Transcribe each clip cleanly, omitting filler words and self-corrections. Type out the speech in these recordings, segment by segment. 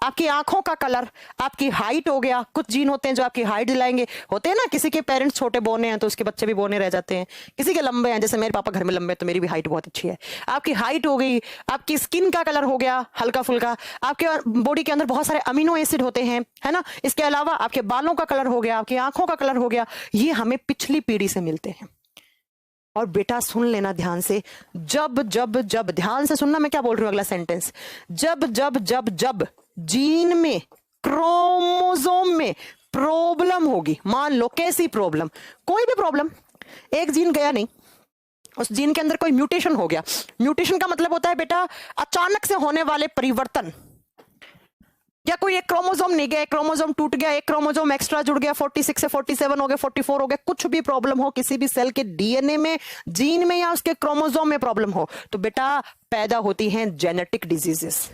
आपकी आंखों का कलर, आपकी हाइट हो गया, कुछ जीन होते हैं जो आपकी हाइट दिलाएंगे, होते हैं ना, किसी के पेरेंट्स छोटे बोने हैं तो उसके बच्चे भी बोने रह जाते हैं, किसी के लंबे हैं, जैसे मेरे पापा घर में लंबे हैं तो मेरी भी हाइट बहुत अच्छी है। आपकी हाइट हो गई, आपकी स्किन का कलर हो गया हल्का फुल्का, आपके बॉडी के अंदर बहुत सारे अमीनो एसिड होते हैं, है ना, इसके अलावा आपके बालों का कलर हो गया, आपकी आंखों का कलर हो गया, ये हमें पिछली पीढ़ी से मिलते हैं। और बेटा सुन लेना ध्यान से, जब जब जब, ध्यान से सुनना मैं क्या बोल रही हूं, अगला सेंटेंस, जब जब जब जब जीन में, क्रोमोसोम में प्रॉब्लम होगी, मान लो कैसी प्रॉब्लम, कोई भी प्रॉब्लम, एक जीन गया नहीं, उस जीन के अंदर कोई म्यूटेशन हो गया। म्यूटेशन का मतलब होता है बेटा अचानक से होने वाले परिवर्तन, या कोई एक क्रोमोसोम नहीं गया, एक क्रोमोसोम टूट गया, एक क्रोमोसोम एक्स्ट्रा जुड़ गया, 46 से 47 हो गया, 44 हो गया, कुछ भी प्रॉब्लम हो किसी भी सेल के डीएनए में, जीन में या उसके क्रोमोसोम में प्रॉब्लम हो, तो बेटा पैदा होती हैं जेनेटिक डिजीजेस।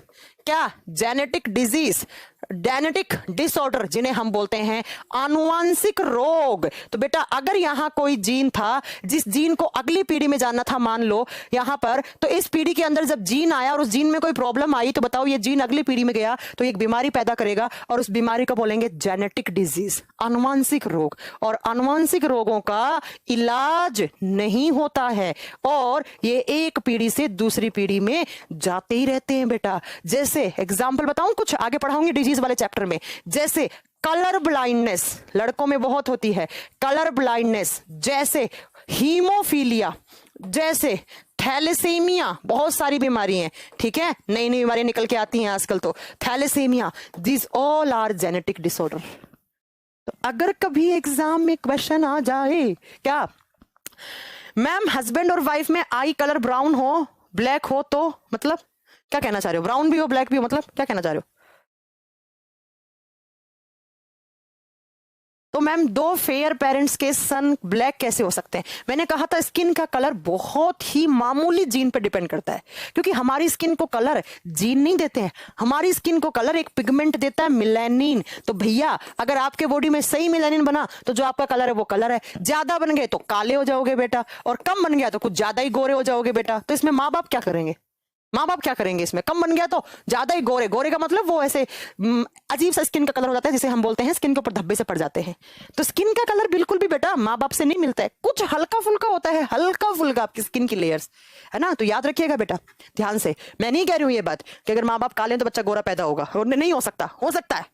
क्या? जेनेटिक डिजीज, जेनेटिक डिसऑर्डर, जिन्हें हम बोलते हैं आनुवंशिक रोग। तो बेटा अगर यहां कोई जीन था जिस जीन को अगली पीढ़ी में जाना था, मान लो यहां पर, तो इस पीढ़ी के अंदर जब जीन आया और उस जीन में कोई प्रॉब्लम आई, तो बताओ ये जीन अगली पीढ़ी में गया तो एक बीमारी पैदा करेगा, और उस बीमारी को बोलेंगे जेनेटिक डिजीज, आनुवंशिक रोग। और आनुवंशिक रोगों का इलाज नहीं होता है, और ये एक पीढ़ी से दूसरी पीढ़ी में जाते ही रहते हैं बेटा। जैसे एग्जाम्पल बताऊं, कुछ आगे पढ़ाऊंगी डिजीज वाले चैप्टर में, जैसे कलर ब्लाइंडनेस, लड़कों में बहुत होती है कलर ब्लाइंडनेस, जैसे हीमोफीलिया, जैसे थैलेसीमिया, बहुत सारी बीमारी हैं, ठीक है, नई नई बीमारियां निकल के आती हैं आजकल, तो thalassaemia, this all are genetic disorder. तो अगर कभी एग्जाम में क्वेश्चन आ जाए, क्या मैम हस्बैंड और वाइफ में आई कलर ब्राउन हो, ब्लैक हो, तो मतलब क्या कहना चाह रहे हो, ब्राउन भी हो ब्लैक भी हो, मतलब क्या कहना चाह रहे हो? तो मैम दो फेयर पेरेंट्स के सन ब्लैक कैसे हो सकते हैं? मैंने कहा था स्किन का कलर बहुत ही मामूली जीन पर डिपेंड करता है, क्योंकि हमारी स्किन को कलर जीन नहीं देते हैं, हमारी स्किन को कलर एक पिगमेंट देता है, मिलेनिन। तो भैया अगर आपके बॉडी में सही मिलेनिन बना तो जो आपका कलर है वो कलर है, ज्यादा बन गए तो काले हो जाओगे बेटा, और कम बन गया तो कुछ ज्यादा ही गोरे हो जाओगे बेटा। तो इसमें माँ बाप क्या करेंगे? माँ बाप क्या करेंगे इसमें? कम बन गया तो ज्यादा ही गोरे, गोरे का मतलब वो ऐसे अजीब सा स्किन का कलर हो जाता है, जिसे हम बोलते हैं स्किन के ऊपर धब्बे से पड़ जाते हैं। तो स्किन का कलर बिल्कुल भी बेटा माँ बाप से नहीं मिलता है, कुछ हल्का फुल्का होता है, हल्का फुल्का आपकी स्किन की लेयर्स, है ना। तो याद रखिएगा बेटा ध्यान से, मैं नहीं कह रही हूँ ये बात कि अगर माँ बाप काले हैं तो बच्चा गोरा पैदा होगा, नहीं हो सकता, हो सकता है,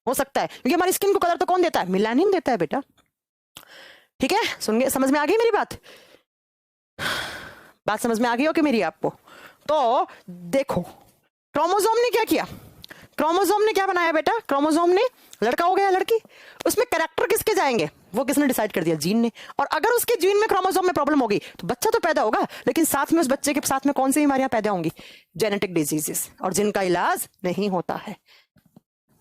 हो सकता है, क्योंकि हमारी स्किन को कलर तो कौन देता है? मिलानिन देता है बेटा, ठीक है। सुन गए, समझ में आ गई मेरी बात? बात समझ में आ गई हो कि मेरी आपको? तो देखो क्रोमोसोम ने क्या किया, क्रोमोसोम ने क्या बनाया बेटा, क्रोमोसोम ने लड़का हो गया लड़की, उसमें कैरेक्टर किसके जाएंगे? वो किसने डिसाइड कर दिया? जीन ने। और अगर उसके जीन में क्रोमोसोम में प्रॉब्लम होगी तो बच्चा तो पैदा होगा, लेकिन साथ में उस बच्चे के साथ में कौन सी बीमारियां पैदा होंगी? जेनेटिक डिजीजेस, और जिनका इलाज नहीं होता है।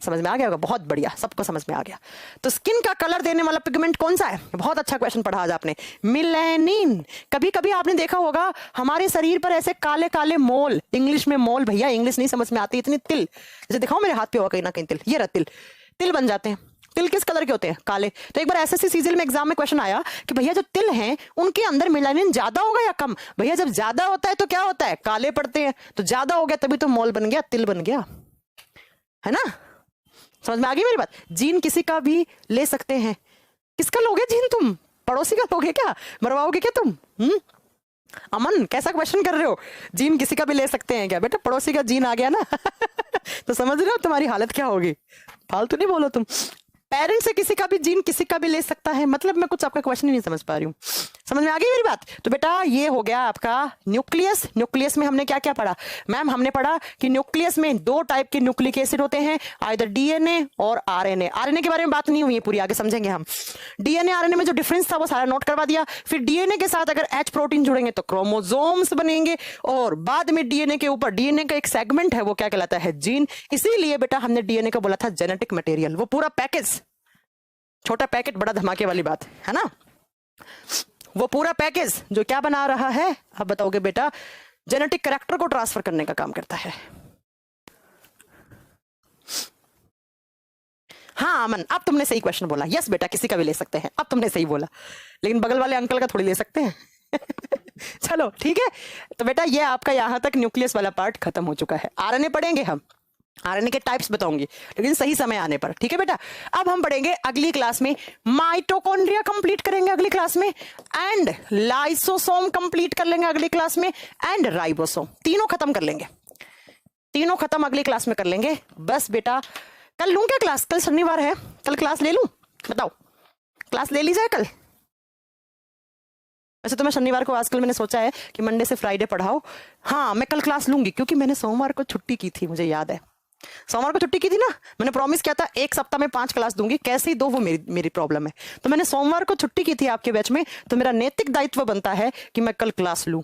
समझ में आ गया होगा? बहुत बढ़िया, सबको समझ में आ गया। तो स्किन का कलर देने वाला पिगमेंट कौन सा है? बहुत अच्छा क्वेश्चन पढ़ा आज आपने, मिलेनिन। कभी कभी आपने देखा होगा हमारे शरीर पर ऐसे काले काले मोल, इंग्लिश में मोल, भैया इंग्लिश नहीं समझ में आती इतनी, तिल, जैसे दिखाओ मेरे हाथ पे होगा कहीं ना कहीं तिल, ये रहा तिल, तिल बन जाते हैं। तिल किस कलर के होते हैं? काले। तो एक बार एसएससी सीजीएल में एग्जाम में क्वेश्चन आया कि भैया जो तिल हैं उनके अंदर मेलानिन ज्यादा होगा या कम? भैया जब ज्यादा होता है तो क्या होता है? काले पड़ते हैं, तो ज्यादा हो गया तभी तो मोल बन गया, तिल बन गया, है ना। समझ में आ गई मेरी बात? जीन किसी का भी ले सकते हैं। किसका लोगे जीन तुम? पड़ोसी का लोगे क्या? मरवाओगे क्या तुम? अमन कैसा क्वेश्चन कर रहे हो? जीन किसी का भी ले सकते हैं क्या? बेटा पड़ोसी का जीन आ गया ना तो समझ रहे हो तुम्हारी हालत क्या होगी? फालतू नहीं बोलो तुम। पेरेंट से किसी का भी जीन किसी का भी ले सकता है, मतलब मैं कुछ आपका क्वेश्चन ही नहीं समझ पा रही हूँ। समझ में आ गई मेरी बात? तो बेटा ये हो गया आपका न्यूक्लियस। न्यूक्लियस में हमने क्या क्या पढ़ा? मैम हमने पढ़ा कि न्यूक्लियस में दो टाइप के न्यूक्लिक एसिड होते हैं, आइदर डीएनए और आरएनए। आरएनए के बारे में बात नहीं हुई है पूरी, आगे समझेंगे हम। डीएनए आरएनए में जो डिफरेंस था वो सारा नोट करवा दिया। फिर डीएनए के साथ अगर एच प्रोटीन जुड़ेंगे तो क्रोमोसोम्स बनेंगे, और बाद में डीएनए के ऊपर डीएनए का एक सेगमेंट है वो क्या कहलाता है? जीन। इसीलिए बेटा हमने डीएनए का बोला था जेनेटिक मटेरियल, वो पूरा पैकेज, छोटा पैकेट बड़ा धमाके वाली बात है ना, वो पूरा पैकेज जो क्या बना रहा है? आप बताओगे बेटा, जेनेटिक कैरेक्टर को ट्रांसफर करने का काम करता है। हाँ अमन, अब तुमने सही क्वेश्चन बोला। यस बेटा किसी का भी ले सकते हैं, अब तुमने सही बोला, लेकिन बगल वाले अंकल का थोड़ी ले सकते हैं चलो ठीक है। तो बेटा ये आपका यहां तक न्यूक्लियस वाला पार्ट खत्म हो चुका है। आरएनए पढ़ेंगे हम, आरएनए के टाइप्स बताऊंगी, लेकिन सही समय आने पर, ठीक है बेटा। अब हम पढ़ेंगे अगली क्लास में माइटोकॉन्ड्रिया कंप्लीट करेंगे अगली क्लास में, एंड लाइसोसोम कंप्लीट कर लेंगे अगली क्लास में, एंड राइबोसोम, तीनों खत्म कर लेंगे, तीनों खत्म अगली क्लास में कर लेंगे। बस बेटा कल लूं क्या क्लास? कल शनिवार है, कल क्लास ले लूं? बताओ, क्लास ले ली जाए कल? वैसे तो मैं शनिवार को, आजकल मैंने सोचा है कि मंडे से फ्राइडे पढ़ाओ। हाँ मैं कल क्लास लूंगी, क्योंकि मैंने सोमवार को छुट्टी की थी, मुझे याद है सोमवार को छुट्टी की थी ना, मैंने प्रॉमिस किया था एक सप्ताह में 5 क्लास दूंगी, कैसे ही दो वो मेरी प्रॉब्लम है। तो मैंने सोमवार को छुट्टी की थी आपके बैच में, तो मेरा नैतिक दायित्व बनता है कि मैं कल क्लास लूं।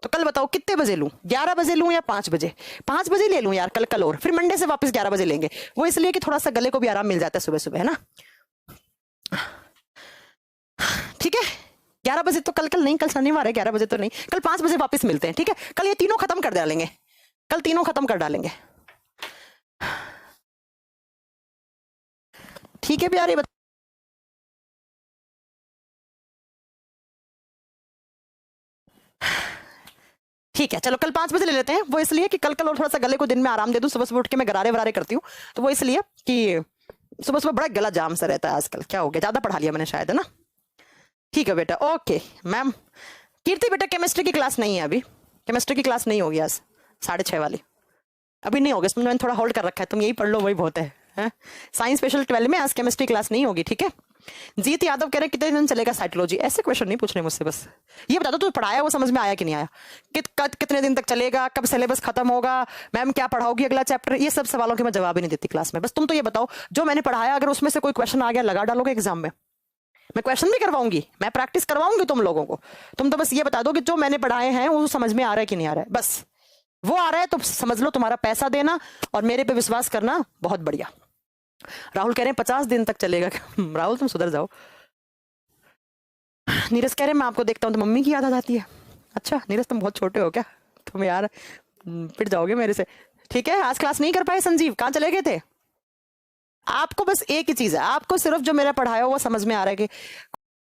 तो कल बताओ कितने बजे लूं? 11 बजे लूं या 5 बजे? 5 बजे ले लूं यार कल और फिर मंडे से वापस 11 बजे लेंगे। वो इसलिए कि थोड़ा सा गले को भी आराम मिल जाता है सुबह सुबह, है ना? ठीक है, 11 बजे तो कल नहीं, कल शनिवार है, 11 बजे तो नहीं, कल 5 बजे वापस मिलते हैं, ठीक है? कल ये तीनों खत्म कर डालेंगे, कल तीनों खत्म कर डालेंगे, ठीक है प्यारे। ठीक है चलो कल 5 बजे ले लेते हैं। वो इसलिए कि कल और थोड़ा सा गले को दिन में आराम दे दूं, सुबह सुबह उठ के मैं गरारे वरारे करती हूँ, तो वो इसलिए कि सुबह सुबह बड़ा गला जाम सा रहता है आजकल। क्या हो गया, ज्यादा पढ़ा लिया मैंने शायद, है ना? ठीक है बेटा, ओके मैम। कीर्ति बेटा केमिस्ट्री की क्लास नहीं है अभी, केमिस्ट्री की क्लास नहीं होगी आज 6:30 वाली, अभी नहीं होगी, इसमें मैंने थोड़ा होल्ड कर रखा है, तुम यही पढ़ लो वही बहुत है। साइंस स्पेशल 12 में आज केमिस्ट्री क्लास नहीं होगी, ठीक है? जीत यादव कह रहे कितने दिन चलेगा साइकोलॉजी? ऐसे क्वेश्चन नहीं पूछने मुझसे, बस ये बता दो तू पढ़ाया वो समझ में आया कि नहीं आया, कितने दिन तक चलेगा, कब सिलेबस खत्म होगा, मैम क्या पढ़ाओगी अगला चैप्टर, ये सब सवालों के मैं जवाब ही नहीं देती क्लास में। बस तुम तो ये बताओ जो मैंने पढ़ाया अगर उसमें से कोई क्वेश्चन आ गया लगा डालोगे एग्जाम में? मैं क्वेश्चन भी करवाऊंगी, मैं प्रैक्टिस करवाऊंगी तुम लोगों को, तुम तो बस ये बता दो कि जो मैंने पढ़ाए हैं वो समझ में आ रहा है कि नहीं आ रहा है, बस वो आ रहा है तो समझ लो तुम्हारा पैसा देना और मेरे पे विश्वास करना बहुत बढ़िया। राहुल कह रहे हैं 50 दिन तक चलेगा। राहुल तुम सुधर जाओ। नीरज कह रहे हैं मैं आपको देखता हूँ तो मम्मी की याद आ जाती है। अच्छा नीरज तुम बहुत छोटे हो क्या, तुम यार पिट जाओगे मेरे से। ठीक है आज क्लास नहीं कर पाए संजीव, कहाँ चले गए थे? आपको बस एक ही चीज है, आपको सिर्फ जो मेरा पढ़ाया वो समझ में आ रहा है कि